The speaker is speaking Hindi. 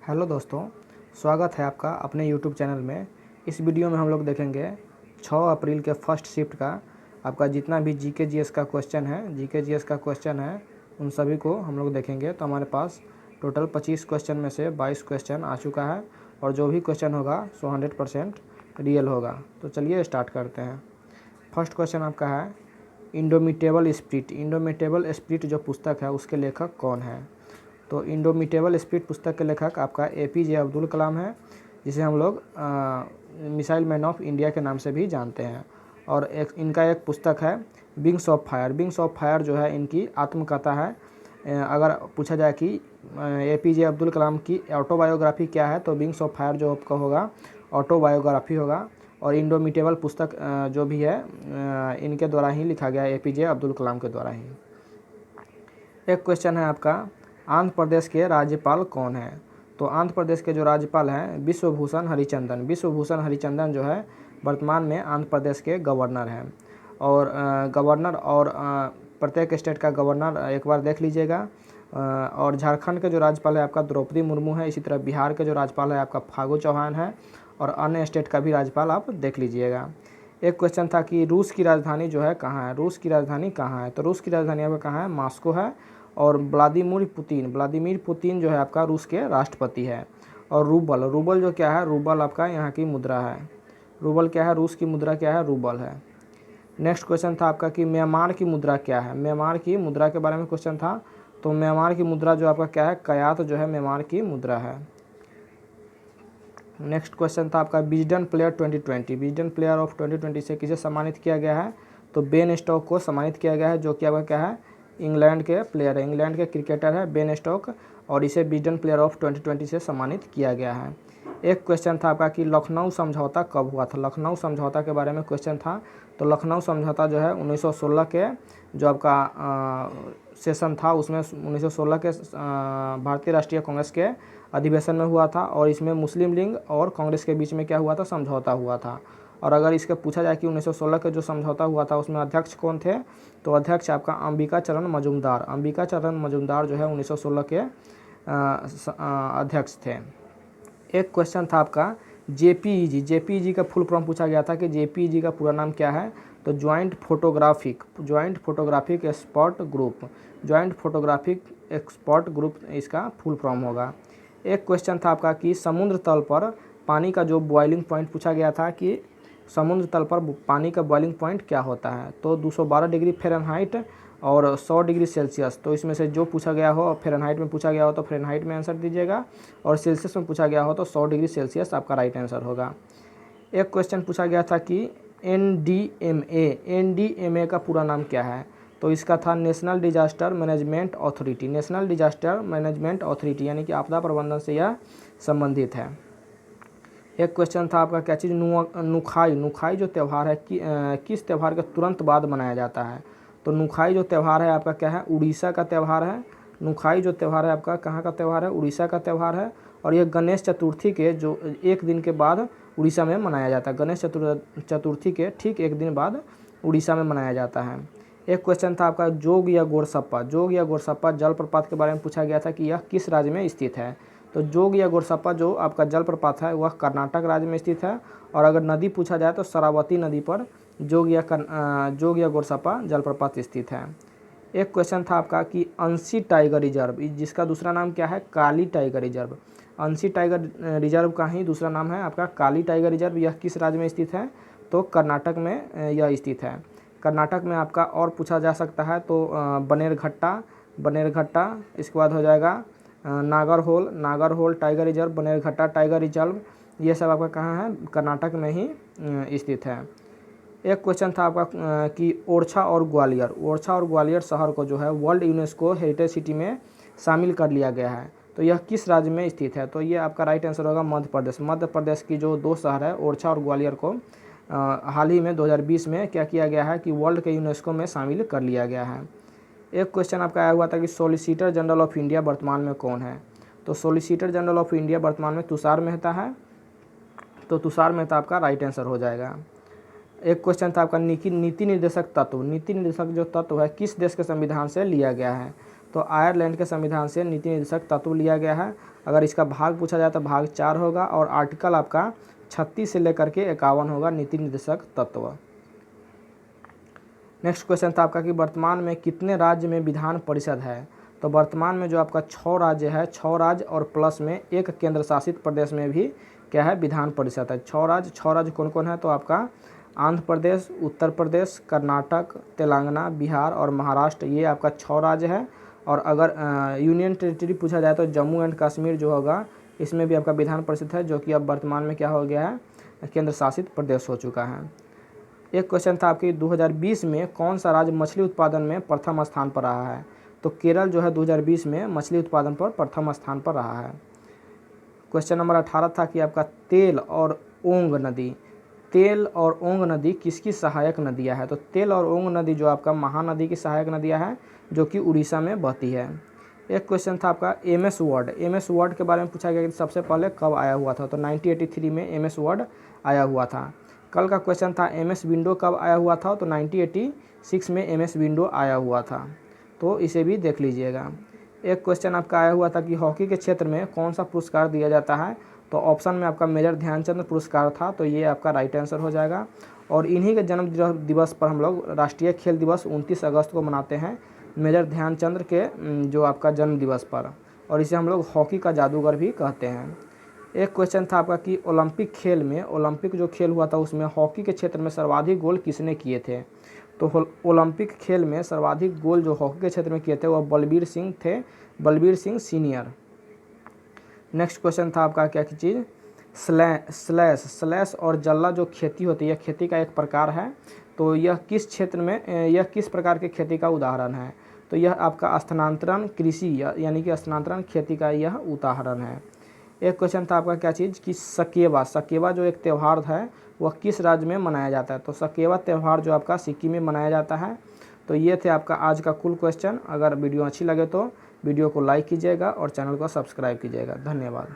हेलो दोस्तों, स्वागत है आपका अपने यूट्यूब चैनल में। इस वीडियो में हम लोग देखेंगे 6 अप्रैल के फर्स्ट शिफ्ट का आपका जितना भी जीके जीएस का क्वेश्चन है उन सभी को हम लोग देखेंगे। तो हमारे पास टोटल 25 क्वेश्चन में से 22 क्वेश्चन आ चुका है और जो भी क्वेश्चन होगा सो 100% रियल होगा। तो चलिए स्टार्ट करते हैं। फर्स्ट क्वेश्चन आपका है इंडोमिटेबल स्पिरिट जो पुस्तक है उसके लेखक कौन है। तो इंडोमिटेबल स्पिरिट पुस्तक के लेखक आपका एपीजे अब्दुल कलाम है, जिसे हम लोग मिसाइल मैन ऑफ इंडिया के नाम से भी जानते हैं। और इनका एक पुस्तक है विंग्स ऑफ फायर जो है इनकी आत्मकथा है। अगर पूछा जाए कि एपीजे अब्दुल कलाम की ऑटोबायोग्राफी क्या है तो विंग्स ऑफ फायर जो आपका होगा ऑटोबायोग्राफी होगा। और इंडोमिटेबल पुस्तक जो भी है इनके द्वारा ही लिखा गया है, एपीजे अब्दुल कलाम के द्वारा ही। एक क्वेश्चन है आपका आंध्र प्रदेश के राज्यपाल कौन है। तो आंध्र प्रदेश के जो राज्यपाल हैं विश्वभूषण हरिचंदन जो है वर्तमान में आंध्र प्रदेश के गवर्नर हैं। और गवर्नर और प्रत्येक स्टेट का गवर्नर एक बार देख लीजिएगा। और झारखंड के जो राज्यपाल है आपका द्रौपदी मुर्मू है। इसी तरह बिहार के जो राज्यपाल है आपका फागू चौहान है। और अन्य स्टेट का भी राज्यपाल आप देख लीजिएगा। एक क्वेश्चन था कि रूस की राजधानी जो है कहाँ है। तो रूस की राजधानी आपका कहाँ है, मॉस्को है। और व्लादिमीर पुतिन जो है आपका रूस के राष्ट्रपति है। और रूबल जो क्या है, रूबल आपका यहाँ की मुद्रा है। रूबल क्या है, रूस की मुद्रा क्या है, रूबल है। नेक्स्ट क्वेश्चन था आपका कि म्यांमार की मुद्रा क्या है। म्यांमार की मुद्रा के बारे में क्वेश्चन था। तो म्यांमार की मुद्रा जो आपका क्या है, कयात जो है म्यांमार की मुद्रा है। नेक्स्ट क्वेश्चन था आपका विजडन प्लेयर ऑफ 2020 से किसे सम्मानित किया गया है। तो बेन स्टोक को सम्मानित किया गया है, जो कि आपका क्या है, इंग्लैंड के प्लेयर है, इंग्लैंड के क्रिकेटर है बेन स्टोक। और इसे विजडन प्लेयर ऑफ 2020 से सम्मानित किया गया है। एक क्वेश्चन था आपका कि लखनऊ समझौता कब हुआ था। लखनऊ समझौता के बारे में क्वेश्चन था। तो लखनऊ समझौता जो है 1916 के जो आपका सेशन था उसमें 1916 के भारतीय राष्ट्रीय कांग्रेस के अधिवेशन में हुआ था। और इसमें मुस्लिम लीग और कांग्रेस के बीच में क्या हुआ था, समझौता हुआ था। और अगर इसके पूछा जाए कि 1916 का जो समझौता हुआ था उसमें अध्यक्ष कौन थे, तो अध्यक्ष आपका अंबिका चरण मजूमदार जो है 1916 के अध्यक्ष थे। एक क्वेश्चन था आपका जेपीईजी का फुल फॉर्म पूछा गया था कि जेपीईजी का पूरा नाम क्या है। तो ज्वाइंट फोटोग्राफिक एक्सपर्ट ग्रुप इसका फुल फॉर्म होगा। एक क्वेश्चन था आपका कि समुद्र तल पर पानी का जो बॉइलिंग पॉइंट पूछा गया था कि समुद्र तल पर पानी का बॉइलिंग पॉइंट क्या होता है। तो 212 डिग्री फ़ारेनहाइट और 100 डिग्री सेल्सियस। तो इसमें से जो पूछा गया हो, फ़ारेनहाइट में पूछा गया हो तो फ़ारेनहाइट में आंसर दीजिएगा, और सेल्सियस में पूछा गया हो तो 100 डिग्री सेल्सियस आपका राइट आंसर होगा। एक क्वेश्चन पूछा गया था कि एनडीएमए का पूरा नाम क्या है। तो इसका था नेशनल डिजास्टर मैनेजमेंट अथॉरिटी, यानी कि आपदा प्रबंधन से यह संबंधित है। एक क्वेश्चन था आपका क्या चीज़, नुखाई जो त्यौहार है किस त्यौहार के तुरंत बाद मनाया जाता है। तो नुखाई जो त्यौहार है आपका क्या है, उड़ीसा का त्यौहार है। नुखाई जो त्यौहार है आपका कहाँ का त्यौहार है, उड़ीसा का त्यौहार है। और यह गणेश चतुर्थी के जो एक दिन के बाद उड़ीसा में मनाया जाता है। गणेश चतुर्थी के ठीक एक दिन बाद उड़ीसा में मनाया जाता है। एक क्वेश्चन था आपका जोग या गोरसप्पा जलप्रपात के बारे में पूछा गया था कि यह किस राज्य में स्थित है। तो जोग या गोरसप्पा जो आपका जलप्रपात है वह कर्नाटक राज्य में स्थित है। और अगर नदी पूछा जाए तो शरावती नदी पर जोग या गोरसप्पा जलप्रपात स्थित है। एक क्वेश्चन था आपका कि अंशी टाइगर रिजर्व जिसका दूसरा नाम क्या है, काली टाइगर रिजर्व। अंशी टाइगर रिजर्व का ही दूसरा नाम है आपका काली टाइगर रिजर्व। यह किस राज्य में स्थित है, तो कर्नाटक में यह स्थित है। कर्नाटक में आपका और पूछा जा सकता है तो बनेरघट्टा, इसके बाद हो जाएगा Nagarhole tiger reserve, Bannerghatta tiger reserve, ये सब आपका कहाँ है, कर्नाटक में ही स्थित है। एक क्वेश्चन था आपका कि ओरछा और ग्वालियर शहर को जो है वर्ल्ड यूनेस्को हेरिटेज सिटी में शामिल कर लिया गया है। तो यह किस राज्य में स्थित है। तो ये आपका राइट आंसर होगा मध्य प्रदेश की जो दो शहर है ओरछा और ग्वालियर को हाल ही में 2020 में क्या किया गया है कि वर्ल्ड के यूनेस्को में शामिल कर लिया गया है। एक क्वेश्चन आपका आया हुआ था कि सॉलिसिटर जनरल ऑफ इंडिया वर्तमान में कौन है। तो सॉलिसिटर जनरल ऑफ इंडिया वर्तमान में तुषार मेहता है। तो तुषार मेहता आपका राइट आंसर हो जाएगा। एक क्वेश्चन था आपका नीति निर्देशक जो तत्व है किस देश के संविधान से लिया गया है। तो आयरलैंड के संविधान से नीति निर्देशक तत्व लिया गया है। अगर इसका भाग पूछा जाए तो भाग 4 होगा और आर्टिकल आपका 36 से लेकर के 51 होगा नीति निर्देशक तत्व। नेक्स्ट क्वेश्चन था आपका कि वर्तमान में कितने राज्य में विधान परिषद है। तो वर्तमान में जो आपका 6 राज्य है, 6 राज्य और प्लस में एक केंद्र शासित प्रदेश में भी क्या है, विधान परिषद है। 6 राज्य कौन कौन है, तो आपका आंध्र प्रदेश, उत्तर प्रदेश, कर्नाटक, तेलंगाना, बिहार और महाराष्ट्र, ये आपका 6 राज्य है। और अगर यूनियन टेरिटरी पूछा जाए तो जम्मू एंड कश्मीर जो होगा इसमें भी आपका विधान परिषद है, जो कि अब वर्तमान में क्या हो गया है, केंद्र शासित प्रदेश हो चुका है। एक क्वेश्चन था आपकी 2020 में कौन सा राज्य मछली उत्पादन में प्रथम स्थान पर रहा है। तो केरल जो है 2020 में मछली उत्पादन पर प्रथम स्थान पर रहा है। क्वेश्चन नंबर 18 था कि आपका तेल और ओंग नदी किसकी सहायक नदियां है। तो तेल और ओंग नदी जो आपका महानदी की सहायक नदियां हैं, जो कि उड़ीसा में बहती है। एक क्वेश्चन था आपका एमएस वर्ड के बारे में पूछा गया कि सबसे पहले कब आया हुआ था। तो 1983 में एमएस वर्ड आया हुआ था। कल का क्वेश्चन था एमएस विंडो कब आया हुआ था। तो 1986 में एमएस विंडो आया हुआ था, तो इसे भी देख लीजिएगा। एक क्वेश्चन आपका आया हुआ था कि हॉकी के क्षेत्र में कौन सा पुरस्कार दिया जाता है। तो ऑप्शन में आपका मेजर ध्यानचंद पुरस्कार था, तो ये आपका राइट आंसर हो जाएगा। और इन्हीं के जन्म दिवस पर हम लोग राष्ट्रीय खेल दिवस 29 अगस्त को मनाते हैं, मेजर ध्यानचंद के जो आपका जन्म दिवस पर, और इसे हम लोग हॉकी का जादूगर भी कहते हैं। एक क्वेश्चन था आपका कि ओलंपिक जो खेल हुआ था उसमें हॉकी के क्षेत्र में सर्वाधिक गोल किसने किए थे। तो ओलंपिक खेल में सर्वाधिक गोल जो हॉकी के क्षेत्र में किए थे वह बलबीर सिंह थे, Balbir Singh senior. Next question था आपका क्या चीज़, स्लैश और जल्ला जो खेती होती है, यह खेती का एक प्रकार है। तो यह किस क्षेत्र में, यह किस प्रकार की खेती का उदाहरण है। तो यह आपका स्थानांतरण कृषि यानी कि स्थानांतरण खेती का यह उदाहरण है। एक क्वेश्चन था आपका क्या चीज़ कि सकेवा जो एक त्यौहार है वह किस राज्य में मनाया जाता है। तो सकेवा त्यौहार जो आपका सिक्किम में मनाया जाता है। तो ये थे आपका आज का कुल क्वेश्चन। अगर वीडियो अच्छी लगे तो वीडियो को लाइक कीजिएगा और चैनल को सब्सक्राइब कीजिएगा। धन्यवाद।